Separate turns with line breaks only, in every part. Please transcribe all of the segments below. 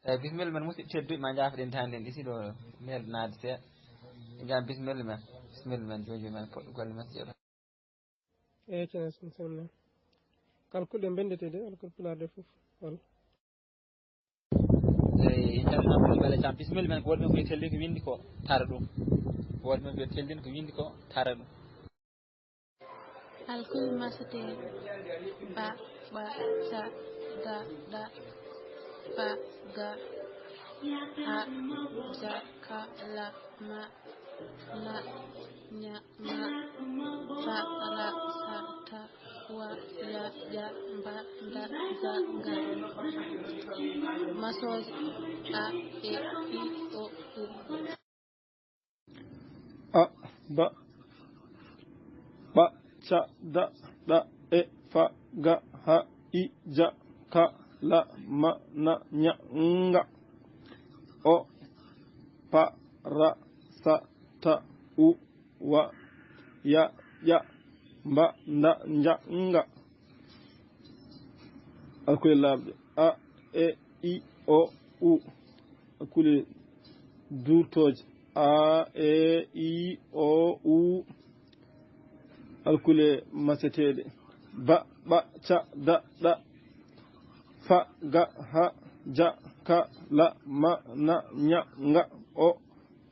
bismillah man musidɓe tedduɓe ma jaafoɗen tande en ɗisiɗo melnade seeɗa jam bismillah man joji men poɗɗo golle men jeeɗo
eyyi ceerno bismillah kalkulɗe bendete de alkol pulaar fof wala
eyyi calminama beele jam bismillah men ko woɗɓe koye telli ko windi ko tara ɗum woɗɓe ɓe teldin ko windi ko tara ɗum
alkul masate ba sa da fa ga ha ja ka la ma na nya ma fa la sa ta wa ya ba da za ga masoj a e I o u
a ba cha da e fa ga ha I ja ka la ma na nya nga o pa ra sa ta u wa ya ba da ja nga alkule labde a e I o u alkule durtoje a e I o u alkule masetede ba cha da fa ga ha ja ka la ma na nya nga o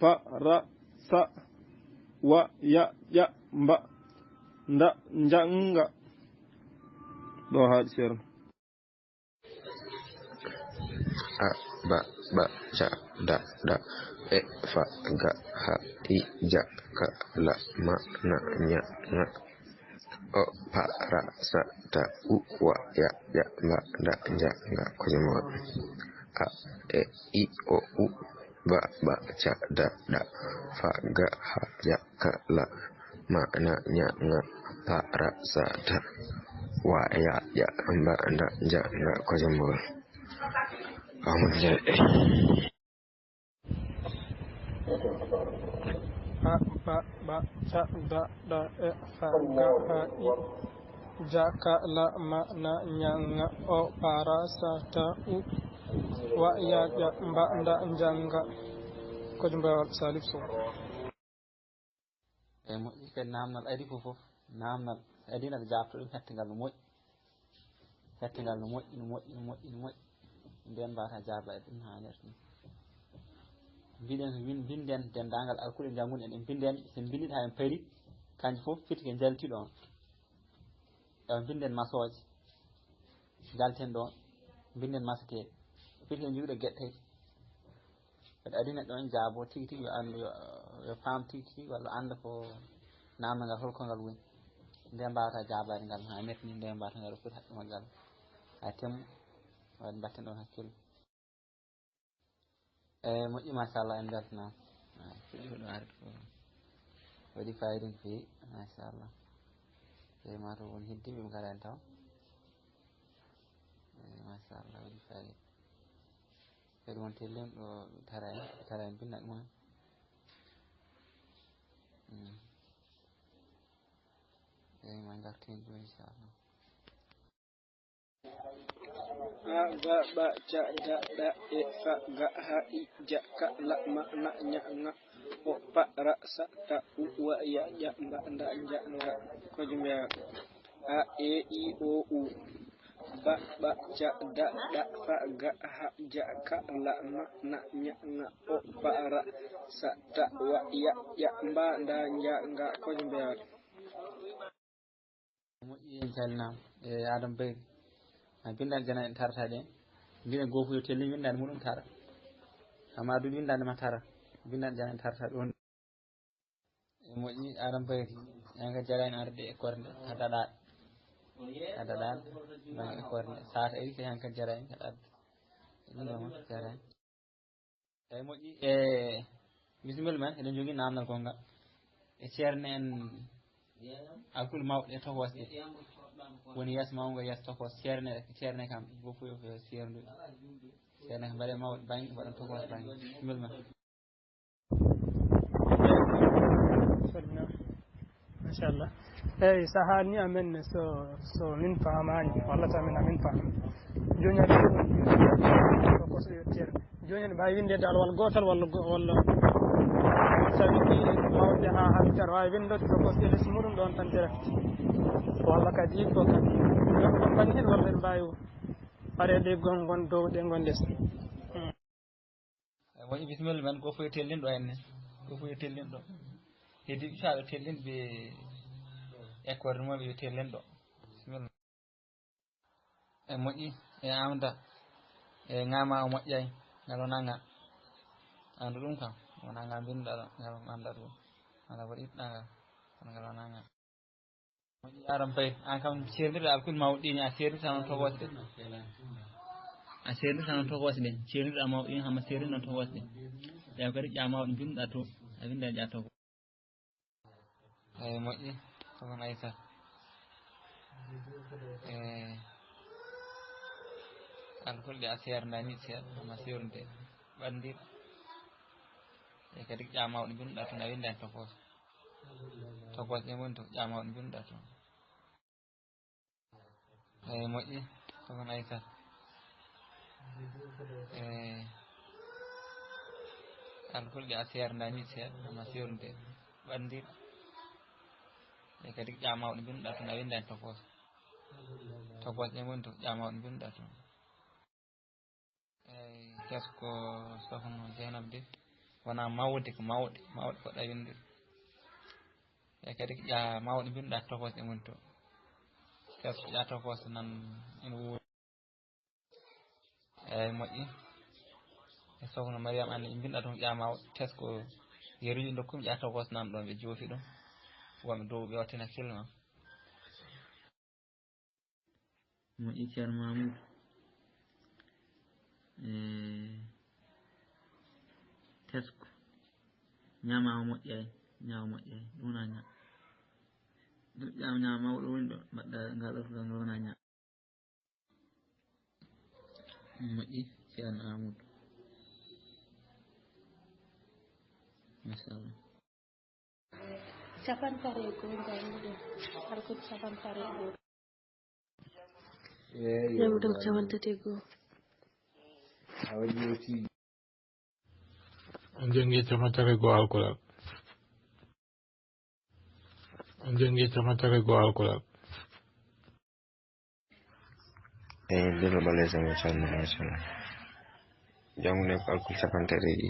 pa ra sa wa ya ba da janga ɗo haaɗi seerno
a ba cha da e fa ga ha I ja ka la ma na nya nga o pa ra sa ta u wa ya ba da janga ko jamo a e I o u ba cha da fa ga ha ja ka la ma na nya nga pa ra sa ta wa ya ba da janga ko jamo
a ba cha da e fa ga ha I ja ka la ma na nya nga o para sa ta u wa ya ba da janga ko jambawal salif so
eyyi moƴƴi kadi namdal ari ko foof namdal adina ko jabto ɗum hettegal no moƴƴi hettegal no moƴƴi nden mbata jabade ɗum hannirta ni mbiɗen ko binden dendagal alkuɗe janggude en binden sen bindit ha en paari kanƴe foof firti ke jaltiɗo on ewa binden masoje jalten ɗon binden masateɗe firti ke juuɗe gueɗe tati kadi adina ɗon jaabo tigui yo andu yo faam tigui walla anda ko namdagal holko ngal woni nde mbawata jabade ngal ha netti ni nde mbawata ngal foti haqquma ngal ha temmu wadde batten ɗon hakkille eyyi moƴƴi machallah en beltanama fuɗɗi ko ɗum arde ko waɗi fayida no fewi machallah eyyi mataw won heddiɓe ɓe garani taw eyyi machallah waɗi fayida kadi won tellima ɗo tara en binda ɗumen eyyi ma gartin ɗum inchallah
a ba cha da e fa ga ha I ja ka la ma na nya nga o pa ra sa ta u wa ya ba da janga ko jumbe a e I o u ba cha da fa ga ha ja ka la ma na nya nga o pa ra sa ta wa ya ba da janga ko jumbe
moƴƴi en calminama e Adama Baydy ha bindal jana en tarata ɗen mbiɗen goto yo telli windade muɗum tara Amadou windade ma tara bindal jana en tarata ɗon e moƴƴi Adama Baydy en kadi jarani arde e école nde ha daɗaɗo banggue école nde sata ari kadi han kadi jarani kadi arde ɗumɗoma jarani eyyi moƴƴi e bisimilla men eɗen jogui namdal gongal e ceerno en alkuɗe mawɗe e tokosɗe woni yeeso mawgo yeeso tokos ceerne kam foof yo serdude ceerne kam mbaɗe mawɗe banggue mbaɗon tokos banggue bisimilla ma
machallah eyyi sa haalni amen so min famani walla tamin amin faam joni ko so yer joni ba winde dal wal gotal walla sawi mawde ha habitar wa winde to ko seles mudum don tan direct walla kadi ko kadi ko ban hen walla bayu arede gon dow de gondes
woni bismillah man ko foy tellin do enne ko foy tellin do hedi saabe tellin be école mo be tellin do bismillah e moƴƴi e amda e ngama o moƴƴay ngalo nanga andu ɗum kam wona ngam bindaɗo ngalo anda ɗum ala waɗi ɗanga kono ngalo nanga moƴƴi aram pay an kam serdirde alkul mawɗini a serdirta noon togose ɗe a serdirta noon togose ɗe serdirɗa mawɗini hama serdir noon togose ɗe ƴeew kadi ƴamawɗo binduɗa to a winda ƴa togo eyi moƴƴi togon Aissata alkul ɗe a serdani seeɗa hama sernde ɓandir e kadi ƴamawɗo binduɗa toon a winda hen togose ɗe woni to ƴamawɗo binduɗa toon eyi moƴƴi togon Aissata alkul ɗe a serdani seeɗa hama sernde ɓandir e kadi ƴamawɗo binduɗa toon a winda hen togose ɗe woni to ƴamawɗo binduɗa toon eyi kesko sohno Dieynaba de wona mawde ko mawɗe poɗɗa winde e kadi ko ƴa mawɗo binduɗa togose ɗe woni to kesko ƴa togose nan ene wuuri eyi moƴƴi e sohno Mariame Anne binduɗa toon ƴa mawɗo tesko yeruji dokkumi ƴa togose nan ɗon ɓe joofi ɗum wonɓe dow ɓe wattin hakkille ma moƴƴi ceerno Mamoudou tesko ñamama moƴƴay ñawa moƴƴay ɗum wona ña ɗum ƴama ñama mawɗo woni ɗo mbaɗɗa ngal ɗotogal ngal wona ña moƴƴi ceerno Amadou machallah
capantare e goo jangguɗen alkol capantare e goo jangguɗen ko capantati e goo
on jangi capantare goo alkolal on jangi capantare goo alkolal
dilo balesa mo ceerno machallah jangude ko alkul capantare ɗiɗi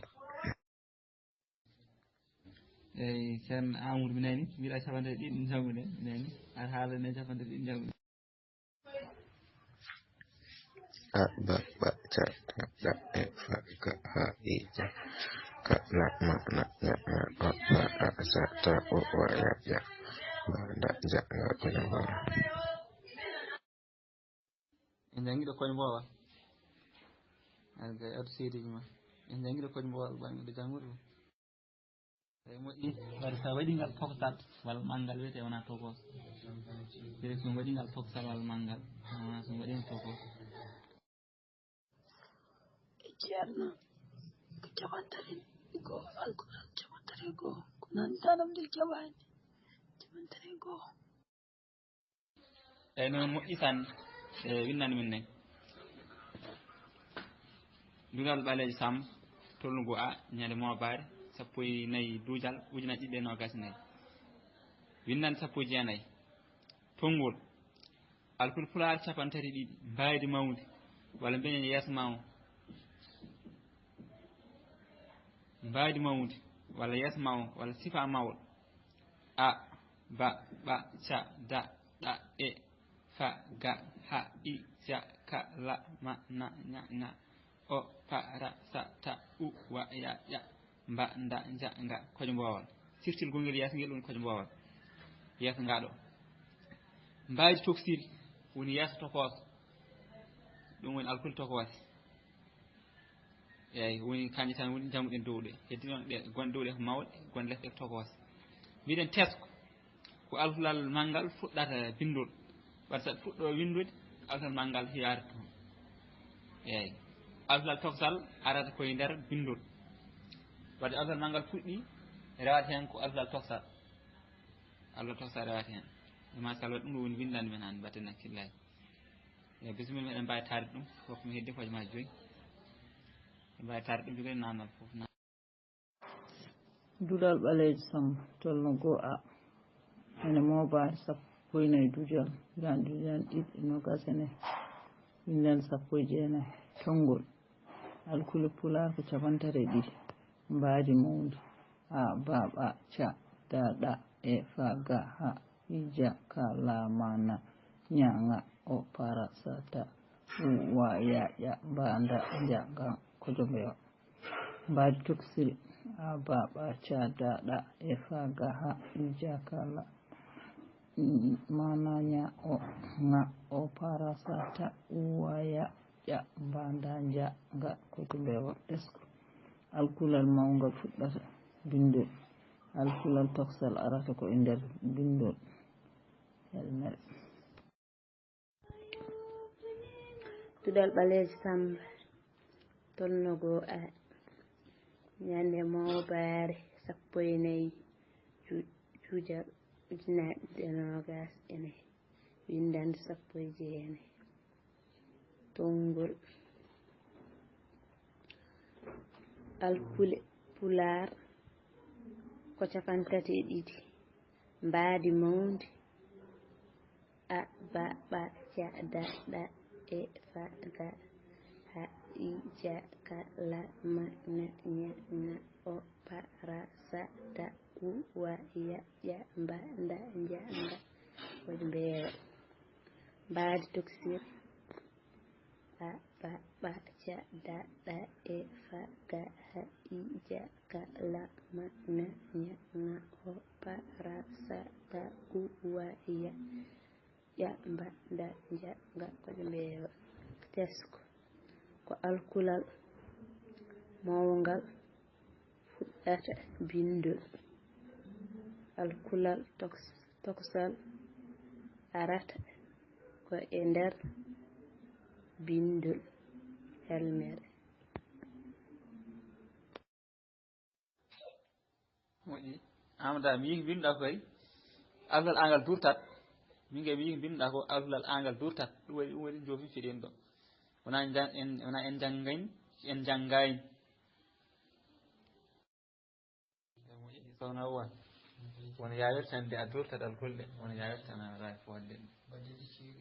eyi ceerno Amadou mi nani mbiɗa capantati ɗiɗi janggude mi nani aɗa haalane capantati ɗiɗi janggude
a ba ba ca da e fa ga ha I ja ka la ma na nya na o pa a sa ta o wa ya ba da ja ga ko na ba
en jangiɗo koñ mbowal alga adu seediji ma en jangiɗo koñ mbowal ɓangiɗo janggude eyi moƴƴi wadde sa waɗi ngal tokosal walla manggal wiyete wona tokos wiyete somi waɗi ngal tokosal walla manggal wona somi waɗino tokos
ceerno ko capantare goo alkolal capantare goo ko nantanam nde jaɓani capantare goo
eyyi noon moƴƴi tan e windande min nayi dural ɓalejo Samba tolnugo a ñande mobare 14 duujal ujunaje ɗiɗi e nogas e nayyi windande 19 tonngol alkul pulaar capantati ɗiɗi mbaydi mawdi walla mbeña yeeso ma o mbaydi mawdi walla yeeso ma o walla sifa mawɗo a ba ɓa ca da ɗa e fa ga ha I ja ka la ma na nya nga o pa ra sa ta u wa ya ya mba nda ja nga kojo mbowal sirtil gongel yeeso ngel woni kojo mbowal yeeso ngaɗo mbaydi toksil woni yeeso tokoso ɗum woni alkul tokose eyyi woni kanƴe tan woni jangguɗen dow ɗe heddi noon ɗe gonɗe dow ɗe ko mawɗe gonɗe less ɗe ko tokose mbiɗen tesko ko alkulal manggal fuɗɗata bindol wadde saɗa fuɗɗo windude alkulal manggal yaade toon eyyi alkulal tokosal arata koye nder bindol wadde alkulal manggal fuɗɗi rewata hen ko alkulal tokosal rewata hen machallah ɗum ɗo woni windande men hande mbatten hakkillaji bismillah en mbawi tarde ɗum foof mi heddi hojomaji joyi en mbawi tarde ɗum jogori namdal foof
Duɗal ɓaleejo Samba tolno 2A ene mobile 14 dujal jan dujan ɗiɗi nogas e nayyi windan 19 tongol alkuli pular ko 32 mbaadi mawdi a baba ca daɗa e fa ga ha ija ka lamana ñaŋa o para sata wa yaƴa mbanda jaga kojo mbewa mbaadi toksiri a baba ca daɗa e fa ga ha ija ka lamana ña o ŋa o para sata wa yaƴa mbanda jaga kojo mbewa esko alkulal mawgal fuɗɗata bindol alkulal toksal arata ko e nder bindol helmere
Duɗal ɓaleejo Samba tolno 2A ñande mawɓaare 14 jujal ujunnaje ɗiɗi e nogas e nayyi windande 19 tongol alkule pular ko 32 mbaadi mawdi a baba ca daɗa e fa ga ha ija ka la ma na ña ŋa o para sa ta u wa yaƴa mbanda jaga kojo mbewa mbaadi toksir a baba ca daɗa e fa ga ha ija ka la ma na ña ŋa o para sa ta u wa yaƴa mbanda jaga kojo mbewa tesko ko alkulal mawgal fuɗɗata bindol alkulal toksal arata ko e nder bindol helmere
moƴƴi Amadou mi yii ko binduɗa ko kadi alkulal angal durtat min kay mi yii ko binduɗa ko alkulal angal durtat ɗum waɗi joofi fiɗen ɗo wona en janggayni sowna won wona yawirtande a durtat alkulɗe wona yawirtan aɗa fo wadde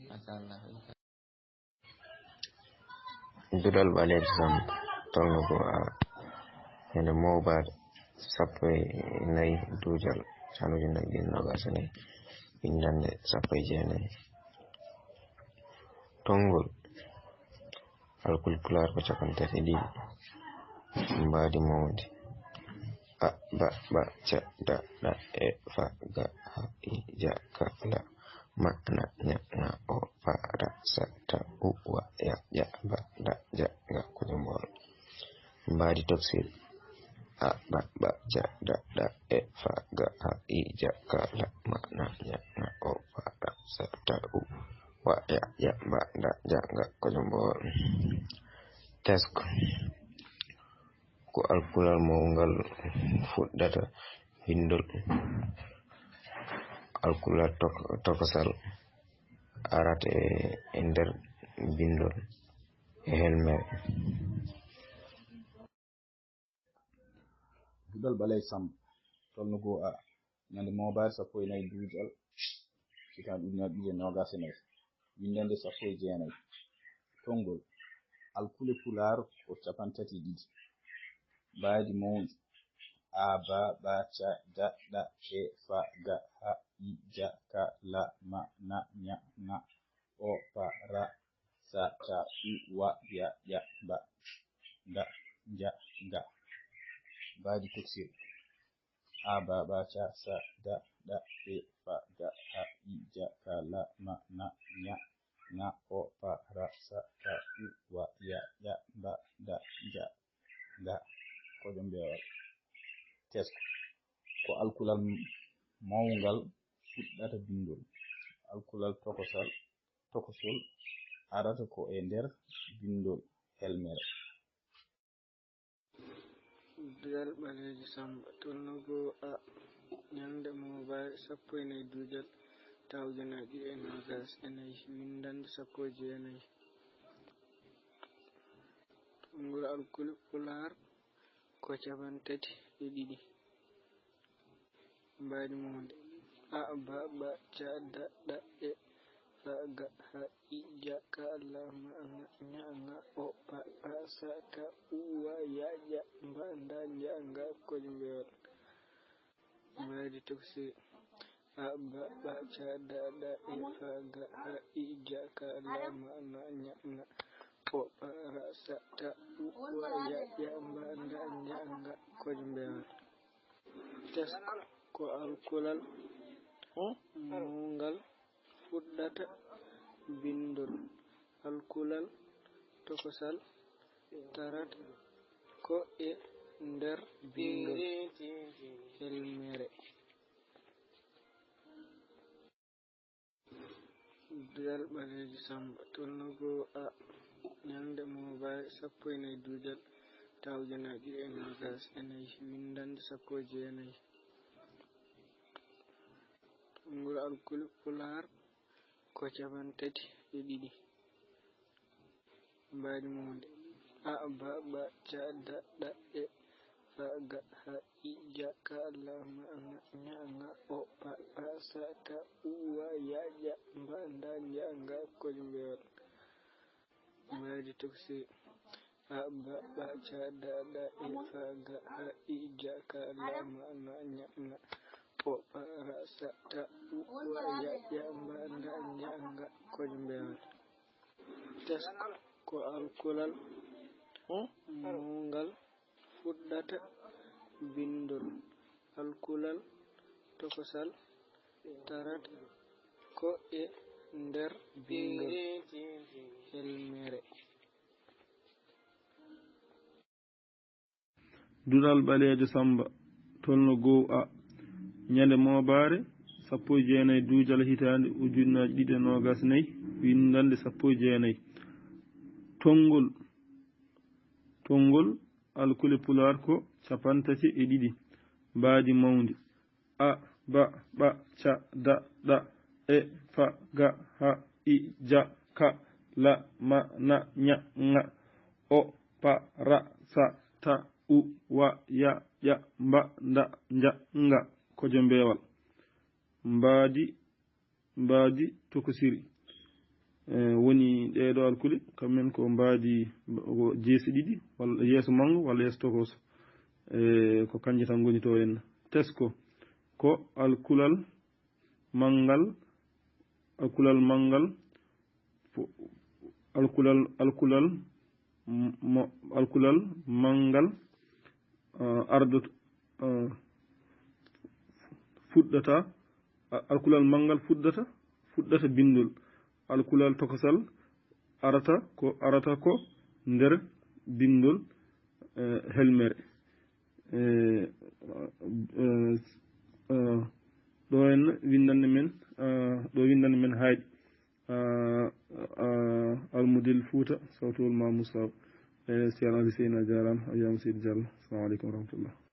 machallah
Duɗal ɓaleejo Samba tolno 2A ene mowbade 14 dujal canujunnaje ɗiɗi nogas e nayyi windande 19 tongol alkul pular ko 32 mbaadi mawdi a baba ca daɗa e fa ga ha ija ka la ma na ña ŋa o para sa ta u wa yaƴa mbanda jaga kojo mbewa mbaadi toksir a baba ca daɗa e fa ga ha ija ka la ma na ña ŋa o para sa ta u wa yaƴa mbanda jaga kojo mbewa tesko ko alkulal mawgal fuɗɗata bindol alkulal tokosal arata e nder bindol e helmere
Duɗal ɓaleejo Samba tolno 2A ñande mawbare 14 dujal hitan ujunnaje ɗiɗi e nogas e nayyi windande 19 tongol alkule pular ko 32 mbaadi mawdi a baba ca daɗa e fa ga ha ija ka la ma na ña ŋa o para sa ta u wa yaƴa mbanda jaga mbaadi toksir a baba ca sa daɗa e fa ga ha ija ka la ma na ña ŋa o para sa ta u wa yaƴa mbanda jaga kojo mbewa tesko ko alkulal mawgal fuɗɗata bindol alkulal tokosol arata ko e nder bindol helmere
Duɗal ɓaleejo Samba tolno 2A ñande mawbare 14 dujal tawujunaji e nogas e nayyi windande sappo e jeenayyi tongol alkul pular ko capantati e ɗiɗi mbaɗi monde a ba ba ca da ɗa e fa ga ha I ja ka la ma nga nya nga o pa pa sa ta u wa ya ja mba nda ja nga koj mbewal mbaɗi tafsir a ba ba ca da ɗa e fa ga ha I ja ka la ma nga nya nga o pa ra sa ta u wa ya ja mba nda ja nga koj mbewal tes ko alkulal mongal fuɗɗata bindol alkulal tokosal tarata ko e nder bindol helmere dal ɓaleji samba tolnugo a ñande mobile sappo e nayyi dujal tawujunaji e nogas e nayyi windande sappo e jeenayyi tongol alkul pular ko capantati e ɗiɗi mbaɗi monde a ba ba ca da ɗa e fa ga ha I ja ka la ma nga nya nga o pa pa sa ta u wa ya ja mba nda ja nga koj mbewal mbaɗi tafsir a ba ba ca da ɗa e fa ga ha I ja ka la ma nga nya nga o pa ra sa ta u wa ya ja mba nda ja nga koj mbewal tes ko alkulal mongal fuɗɗata bindol alkulal tokosal tarata ko e nder bindol helmere
dural ɓalejo samba tolno gow a ñande mobare sappo e jeenayyi duujal hitande ujunnaji ɗiɗi e nogas nayyi windande sappo e jeenayyi tongol alkule pular ko capantati e ɗiɗi mbaadi mawdi a ba ba ca da ɗa e fa ga ha I ja ka la ma na nya nga o pa ra sa ta u wa ya ya mba nda ja nga kojo mbewal mbaadi tokosiri woni ɗeɗo alkuli kammen ko mbaadi jeesi ɗiɗi walla yeeso mango walla yeeso tokoso ko kanje tan goni to henna tesko ko alkulal mangal mangal ardoto fuɗɗata alkulal mangal fuɗɗata bindol alkulal tokosal arata ko nder bindol helmere ɗo henna windande men hayɗi almudel Fouta sawtowol Mamou Saw Ceerno Ali Seyna jarama a wiyama seydi Diallo assalamu aleykum wa rahmatullah